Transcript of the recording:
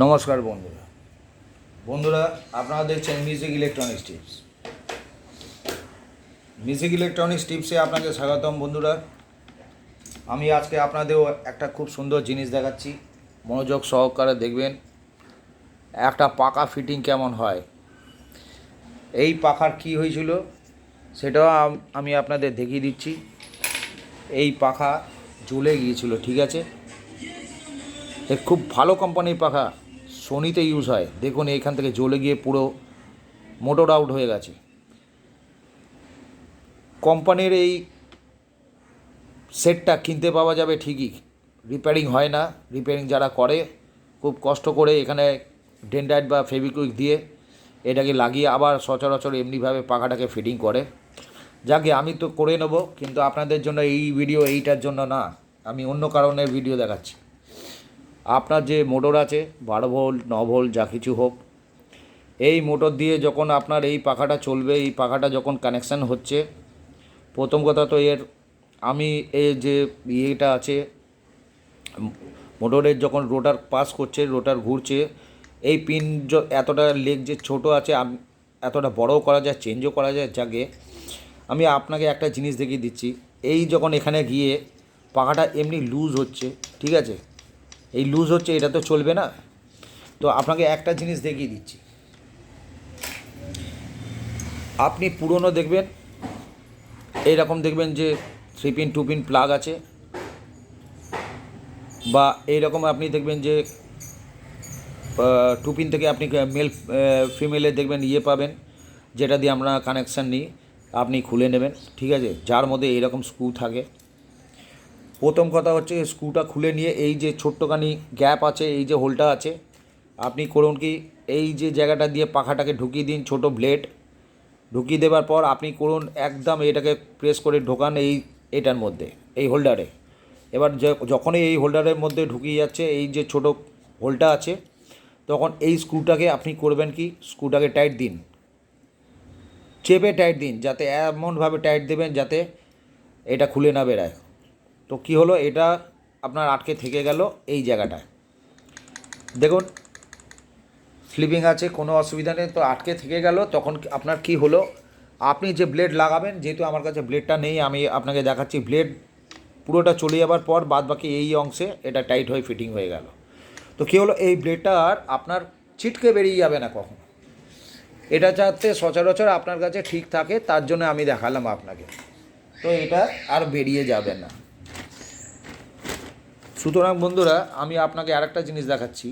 নমস্কার বন্ধুরা বন্ধুরা আপনারা দেখছেন music electronics tips. Music electronics টিপসে আপনাকে স্বাগতম। বন্ধুরা, আমি আজকে আপনাদেরও একটা খুব সুন্দর জিনিস দেখাচ্ছি, মনোযোগ সহকারে দেখবেন। একটা পাখা ফিটিং কেমন হয়, এই পাখার কি হয়েছিল সেটাও আমি আপনাদের দেখিয়ে দিচ্ছি। এই পাখা জ্বলে গিয়েছিল, ঠিক আছে। এ খুব ভালো কোম্পানির পাখা, সোনিতে ইউজ হয়। দেখুন এইখান থেকে জ্বলে গিয়ে পুরো মোটর আউট হয়ে গেছে। কোম্পানির এই সেটটা কিনতে পাওয়া যাবে ঠিকই, রিপেয়ারিং হয় না। রিপেয়ারিং যারা করে খুব কষ্ট করে এখানে ডেন্ডাইট বা ফেভিকুইক দিয়ে এটাকে লাগিয়ে আবার সচরাচর এমনিভাবে পাখাটাকে ফিটিং করে। যাকে আমি তো করে নেব, কিন্তু আপনাদের জন্য এই ভিডিও এইটার জন্য না, আমি অন্য কারণের ভিডিও দেখাচ্ছি। আপনার যে মোটর আছে 12 ভোল্ট 9 ভোল্ট যা কিছু হোক, এই মোটর দিয়ে যখন আপনার এই পাখাটা চলবে, এই পাখাটা যখন কানেকশান হচ্ছে, প্রথম কথা তো আমি এই যে ইয়েটা আছে মোটরের, যখন রোটার পাস করছে, রোটার ঘুরছে, এই পিন এতটা লেগ যে ছোটো আছে, এতটা বড়ও করা যায়, চেঞ্জও করা যায়। যাকে আমি আপনাকে একটা জিনিস দেখিয়ে দিচ্ছি। এই যখন এখানে গিয়ে পাখাটা এমনি লুজ হচ্ছে, ঠিক আছে, এই লুজ হচ্ছে, এটা তো চলবে না। তো আপনাকে একটা জিনিস দেখিয়ে দিচ্ছি। আপনি পুরনো দেখবেন, এইরকম দেখবেন যে 3 পিন 2 পিন প্লাগ আছে, বা এইরকম আপনি দেখবেন যে 2 পিন থেকে আপনি মেল ফিমেলের দেখবেন পাবেন, যেটা দিয়ে আমরা কানেকশান নিই। আপনি খুলে নেবেন, ঠিক আছে, যার মধ্যে এইরকম স্ক্রু থাকে। প্রথম কথা হচ্ছে স্ক্রুটা খুলে নিয়ে এই যে ছোট্টখানি গ্যাপ আছে, এই যে হোলটা আছে, আপনি করুন কি, এই যে জায়গাটা দিয়ে পাখাটাকে ঢুকিয়ে দিন, ছোট ব্লেড ঢুকিয়ে দেওয়ার পর আপনি করুন একদম এটাকে প্রেস করে ঢোকান এটার মধ্যে, এই হোল্ডারে। এবার যখনই এই হোল্ডারের মধ্যে ঢুকিয়ে যাচ্ছে এই যে ছোট হোলটা আছে, তখন এই স্ক্রুটাকে আপনি করবেন কি, স্ক্রুটাকে টাইট দিন, চেপে টাইট দিন, যাতে এমনভাবে টাইট দেবেন যাতে এটা খুলে না বেরায়। তো কী হলো, এটা আপনার আটকে থেকে গেল এই জায়গাটায়। দেখুন স্লিপিং আছে, কোনো অসুবিধা নেই। তো আটকে থেকে গেল, তখন আপনার কি হলো, আপনি যে ব্লেড লাগাবেন, যেহেতু আমার কাছে ব্লেডটা নেই, আমি আপনাকে দেখাচ্ছি। ব্লেড পুরোটা চলে যাবার পর বাদবাকি এই অংশে এটা টাইট হয়ে ফিটিং হয়ে গেল। তো কী হলো, এই ব্লেডটা আর আপনার ছিটকে বেরিয়ে যাবে না কখন। এটা যাতে সচরাচর আপনার কাছে ঠিক থাকে, তার জন্য আমি দেখালাম আপনাকে। তো এটা আর বেরিয়ে যাবে না। সুতরাং বন্ধুরা, আমি আপনাকে আরেকটা জিনিস দেখাচ্ছি।